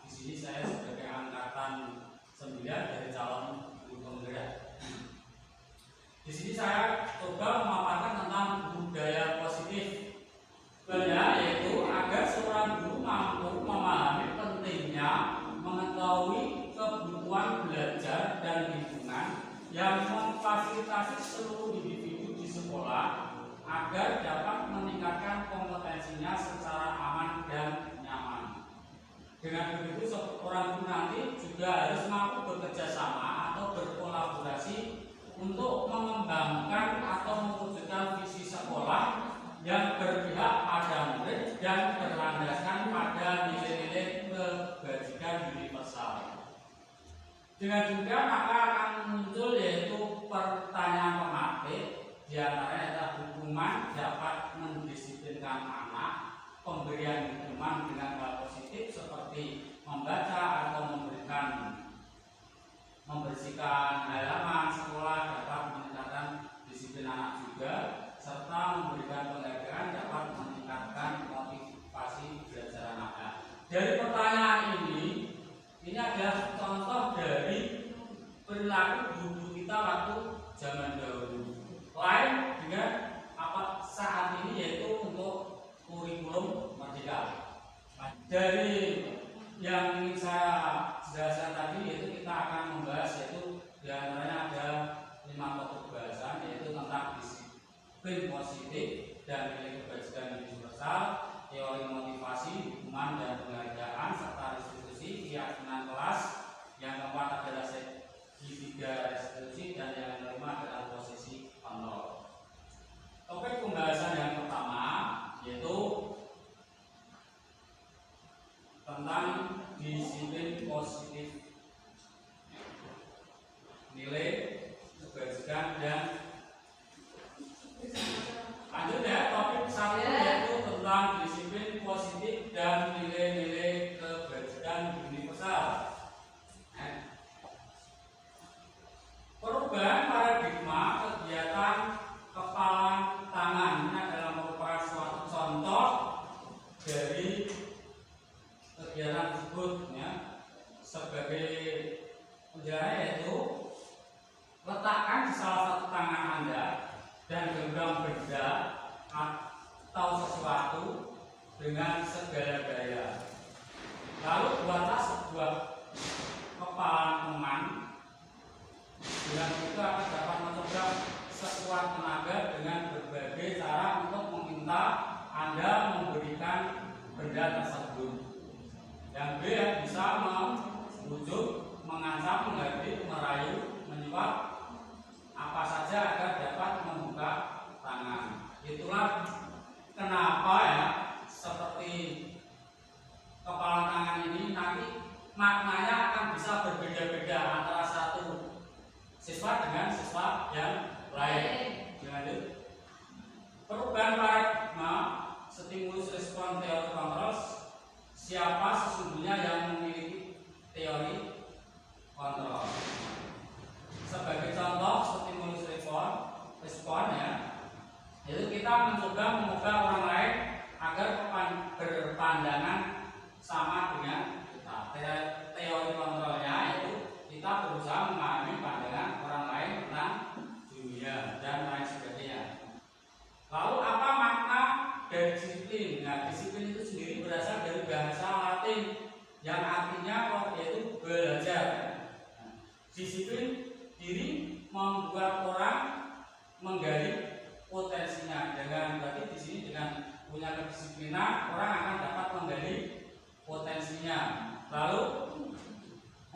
Di sini saya sebagai angkatan 9 dari calon guru penggerak. Di sini saya coba memaparkan tentang budaya positif, yaitu agar seorang guru mampu memahami pentingnya mengetahui kebutuhan belajar dan lingkungan yang memfasilitasi seluruh individu di sekolah agar dapat meningkatkan kompetensinya secara aman dan nyaman. Dengan begitu, seorang guru nanti juga harus mampu bekerja sama atau berkolaborasi untuk mengembangkan atau mewujudkan visi sekolah yang berpihak pada murid dan berlandaskan pada nilai-nilai kebajikan universal. Dengan juga maka akan muncul yaitu pertanyaan pematik, diantaranya adalah hukuman dapat mendisiplinkan anak, pemberian hukuman dengan hal positif seperti membaca atau membersihkan halaman sekolah dapat meningkatkan disiplin anak juga, serta memberikan penghargaan dapat meningkatkan motivasi belajar anak. Dari pertanyaan ini adalah contoh dari perilaku guru kita waktu zaman dahulu. Lain dengan apa saat ini, yaitu untuk kurikulum merdeka. Dari yang ingin saya jelaskan tadi, yaitu kita akan membahas yaitu diantaranya ada 5 topik bahasan, yaitu tentang disiplin positif dan nilai kebajikan universal, teori motivasi, hukuman dan penghargaan, serta restitusi, keyakinan kelas. Yang keempat adalah segitiga restitusi, dan yang kelima adalah posisi kontrol. Topik pembahasan yang pertama yaitu tentang disiplin positif, nilai kebajikan dan lanjut ya, topik satu yaitu tentang disiplin positif dan nilai-nilai kebajikan universal. Perubahan paradigma kegiatan kepala tangan ini adalah merupakan suatu contoh dari kegiatan tersebut ya. Sebagai penjelasan yaitu letakkan di salah satu tangan Anda dan genggam benda atau sesuatu dengan segala gaya. Lalu buatlah sebuah kepalan teman. Dengan itu akan dapat mencoba sekuat tenaga dengan berbagai cara untuk meminta Anda memberikan benda tersebut. Yang B bisa membujuk, mengancam, menghardik, merayu, menyuap, apa saja agar dapat membuka tangan. Itulah kenapa ya, seperti kepala tangan ini nanti maknanya akan bisa berbeda-beda antara satu siswa dengan siswa yang lain. Lanjut. Perubahan paradigma, stimulus respon teori kontrol. Siapa sesungguhnya yang memiliki teori kontrol? Sebagai contoh stimulus respon ya, yaitu kita mencoba mengubah orang lain agar berpandangan sama dengan kita. Teori kontrolnya yaitu kita berusaha memahami pandangan orang lain tentang dunia dan lain sebagainya. Lalu apa makna dari disiplin? Nah, disiplin itu sendiri berasal dari bahasa Latin yang artinya yaitu belajar. Disiplin diri membuat orang menggali potensinya. Dengan berarti di sini dengan punya kedisiplinan orang akan dapat menggali potensinya. Lalu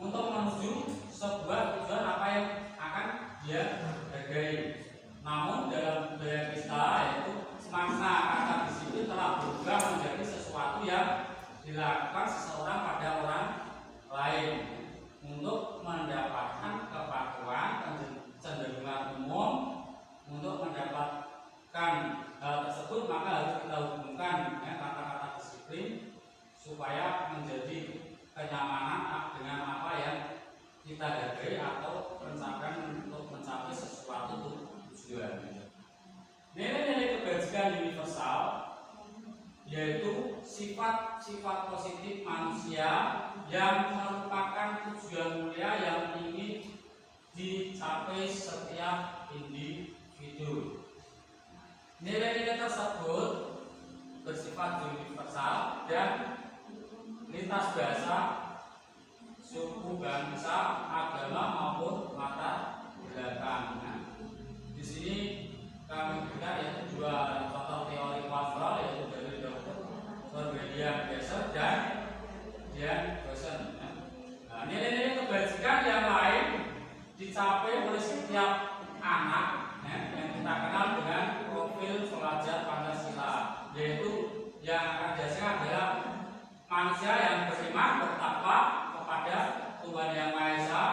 untuk menuju sebuah tujuan apa yang akan dia hargai. Namun dalam budaya kita yaitu makna kata disiplin telah berubah menjadi sesuatu yang dilakukan seseorang pada orang lain untuk mendapatkan kepatuhan, kecenderungan umum. Untuk mendapatkan hal tersebut maka harus kita hubungkan ya, kata-kata disiplin supaya menjadi kenyamanan dengan apa yang kita hargai atau rencanakan untuk mencapai sesuatu tujuan. Nilai-nilai kebajikan universal yaitu sifat-sifat positif manusia yang merupakan tujuan mulia yang ingin dicapai setiap individu. Nilai-nilai tersebut bersifat universal dan lintas bahasa, suku, bangsa, agama maupun latar belakang. Nah, di sini kami berikan yaitu dua contoh teori Pascal, yaitu dari Dr. Torberdian Besser dan Dian Rosen. Nah, nilai-nilai kebajikan yang lain dicapai oleh setiap anak yang kita kenal dengan profil pelajar Pancasila, yaitu yang akan dihasilkan adalah manusia yang beriman, bertakwa kepada Tuhan Yang Maha Esa,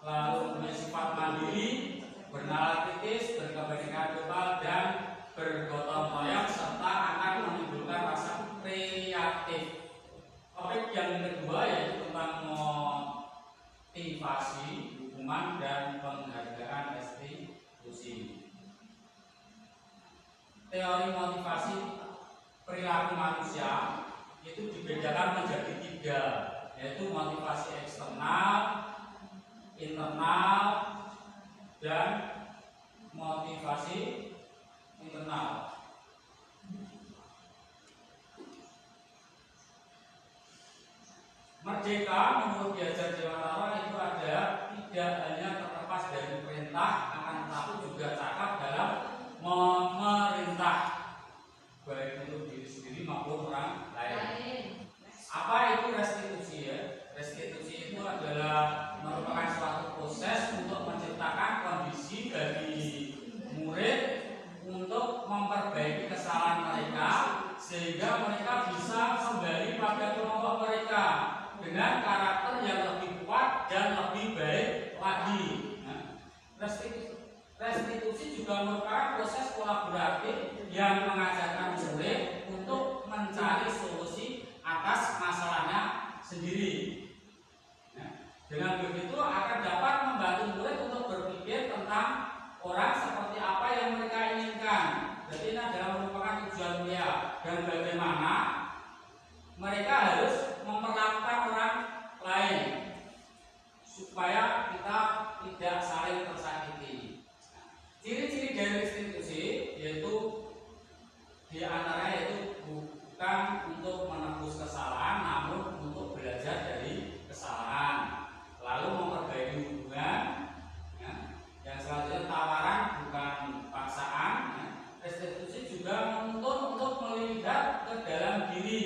lalu punya sifat mandiri, bernalar kritis, berkepentingan global, dan bergotong royong, serta akan menimbulkan rasa kreatif. Topik yang kedua yaitu tentang motivasi, hukuman, dan penghargaan restitusi. Teori motivasi perilaku manusia itu dibedakan menjadi tiga, yaitu motivasi eksternal, internal, dan motivasi internal. Merdeka menurut Ki Hajar Dewantara itu adalah tidak hanya terlepas dari perintah, akan tetapi juga cakap dalam memerintah, baik untuk diri sendiri maupun orang lain. Apa itu restitusi ya? Restitusi itu adalah merupakan suatu proses untuk menciptakan kondisi bagi murid untuk memperbaiki kesalahan mereka sehingga mereka bisa kembali pada kelompok mereka dengan karakter yang lebih kuat dan lebih baik lagi. Nah, restitusi juga merupakan proses kolaboratif yang mengajarkan murid untuk mencari solusi atas masalahnya sendiri. Dengan begitu akan dapat membantu murid untuk berpikir tentang orang seperti apa yang mereka inginkan. Jadi ini adalah merupakan tujuan mulia dan bagaimana mereka harus memperlakukan orang lain supaya kita tidak saling tersakiti. Ciri-ciri dari restitusi yaitu diantaranya yaitu bukan untuk menebus kesalahan, namun untuk belajar dari kesalahan, lalu memperbaiki hubungan. Yang selanjutnya tawaran bukan paksaan. Restitusi juga menuntut untuk melihat ke dalam diri,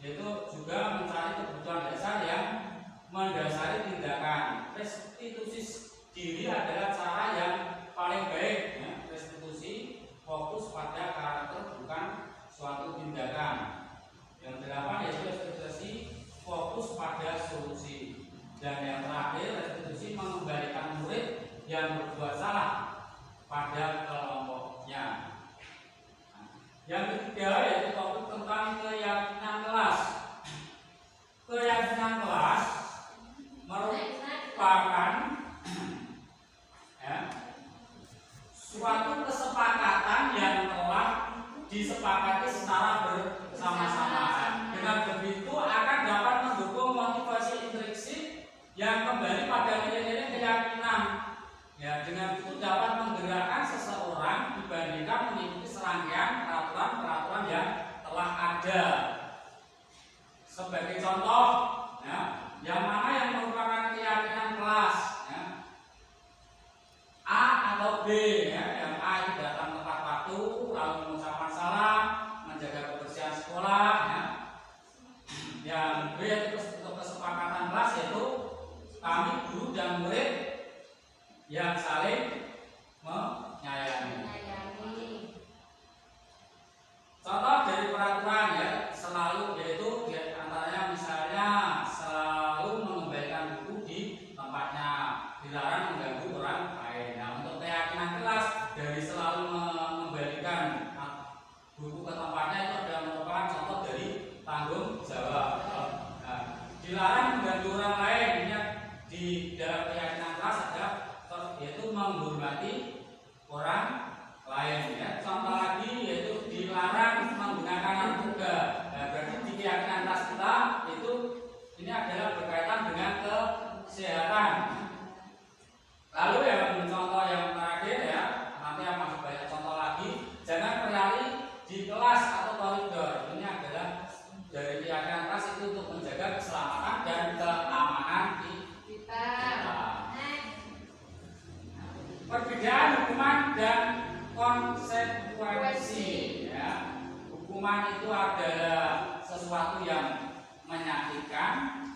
yaitu juga mencari kebutuhan dasar yang mendasari tindakan. Restitusi diri adalah cara yang paling baik. Restitusi fokus pada karakter bukan suatu tindakan. Yang kedelapan yaitu restitusi fokus pada solusi. Dan yang terakhir, restitusi mengembalikan murid yang berbuat salah pada kelompoknya. Yang ketiga yaitu topik tentang keyakinan kelas. Keyakinan kelas merupakan suatu kesepakatan yang telah disepakati secara bersama-sama. Dengan begitu akan dapat mendukung motivasi intrinsik yang kembali pada nilai-nilai keyakinan. Dengan itu dapat menggerakkan seseorang dibandingkan mengikuti serangkaian peraturan-peraturan yang telah ada. Sebagai contoh, yang mana yang merupakan keyakinan kelas, A atau B. Yang A itu datang tepat waktu, lalu mengucapkan salam, menjaga kebersihan sekolah. Yang B itu untuk kesepakatan kelas yaitu kami guru dan murid yang saling menyayangi. Contoh dari peraturan selalu yaitu antaranya misalnya selalu mengembalikan buku di tempatnya, dilarang mengganggu orang lain. Untuk keyakinan kelas dari selalu mengembalikan buku ke tempatnya itu adalah merupakan contoh dari tanggung jawab. Dilarang mengganggu orang lain di dalam keyakinan kelas adalah yaitu menghormati orang lain. Contoh lagi yaitu dilarang menggunakan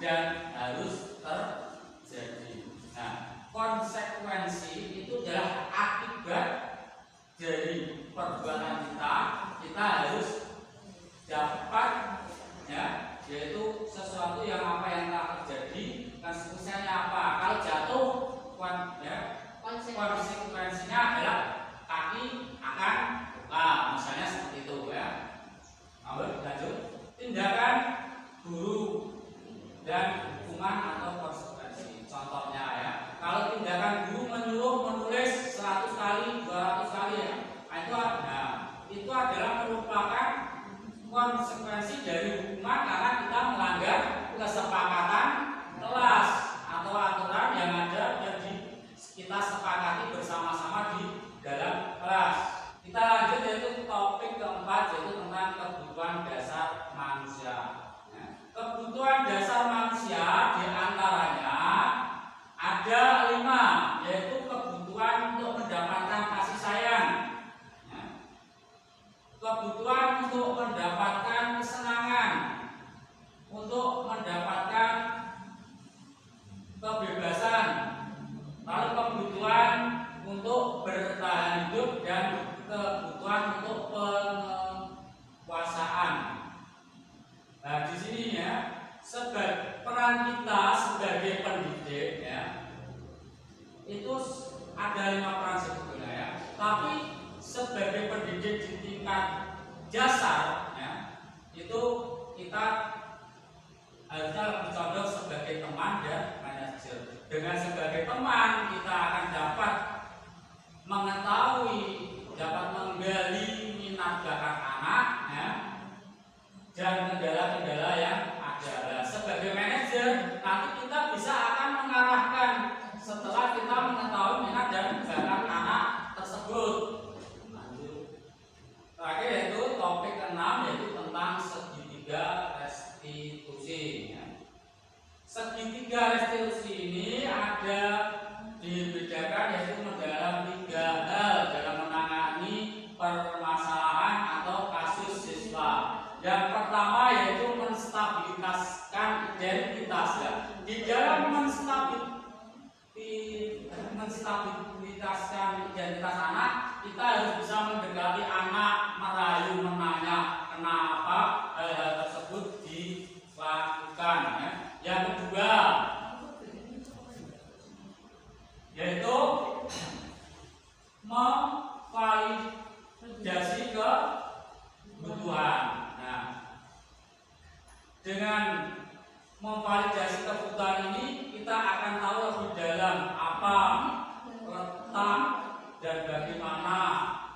dan harus terjadi. Nah, konsekuensi itu adalah akibat dari perbuatan kita. Kita harus dapat, ya, yaitu sesuatu yang apa yang telah terjadi, konsekuensinya apa. Kalau jatuh, ya, konsekuensinya adalah kaki akan luka, misalnya seperti itu, ya. Lanjut, tindakan guru dan hukuman atau konsekuensi. Contohnya, ya, kalau tindakan guru menyuruh menulis 100 kali, 200 kali, ya, itu adalah merupakan konsekuensi dari hukuman karena kita melanggar kesepakatan kelas atau aturan yang ada dan kita sepakati bersama-sama di dalam kelas. Kita lanjut, yaitu topik keempat, yaitu tentang kebutuhan dasar manusia. Kebutuhan dasar manusia diantaranya ada 5, yaitu kebutuhan untuk mendapatkan kasih sayang, kebutuhan untuk mendapatkan kesenangan, untuk mendapatkan kebebasan, lalu kebutuhan untuk bertahan hidup, dan kebutuhan untuk penguasaan. Nah, di sini, ya, peran kita sebagai pendidik, ya, itu ada 5 peran sebetulnya, ya. Tapi sebagai pendidik di tingkat dasar, ya, itu kita harusnya lebih condong sebagai teman dan manajer. Dengan sebagai teman kita akan dapat mengetahui, dapat menggali minat bakat anak, ya, dan kendala-kendala yang ada. Sebagai manajer, nanti kita bisa akan mengarahkan setelah kita mengetahui minat dan bakat anak tersebut. Terakhir, yaitu topik ke-6, yaitu tentang segitiga restitusi. Segitiga restitusi ini ada dibedakan, yaitu dalam 3 hal dalam menangani permasalahan atau kasus siswa. Yang pertama yaitu menstabilitaskan identitas, ya. Di dalam menstabilitaskan identitas anak, kita harus bisa mendekati anak, merayu, menanya kenapa hal-hal tersebut dilakukan, ya. Yang kedua yaitu memvalidasi kebutuhan. Nah, dengan memvalidasi kebutuhan ini kita akan tahu lebih dalam apa letak dan bagaimana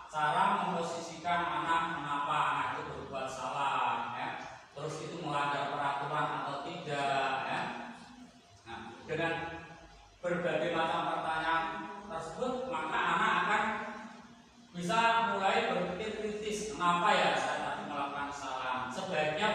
cara memposisikan anak, kenapa anak itu berbuat salah, ya. Terus itu melanggar peraturan atau tidak, ya. Nah, dengan berbagai macam pertanyaan tersebut, maka anak akan bisa mulai berpikir kritis, kenapa ya saya tadi melakukan kesalahan, sebaiknya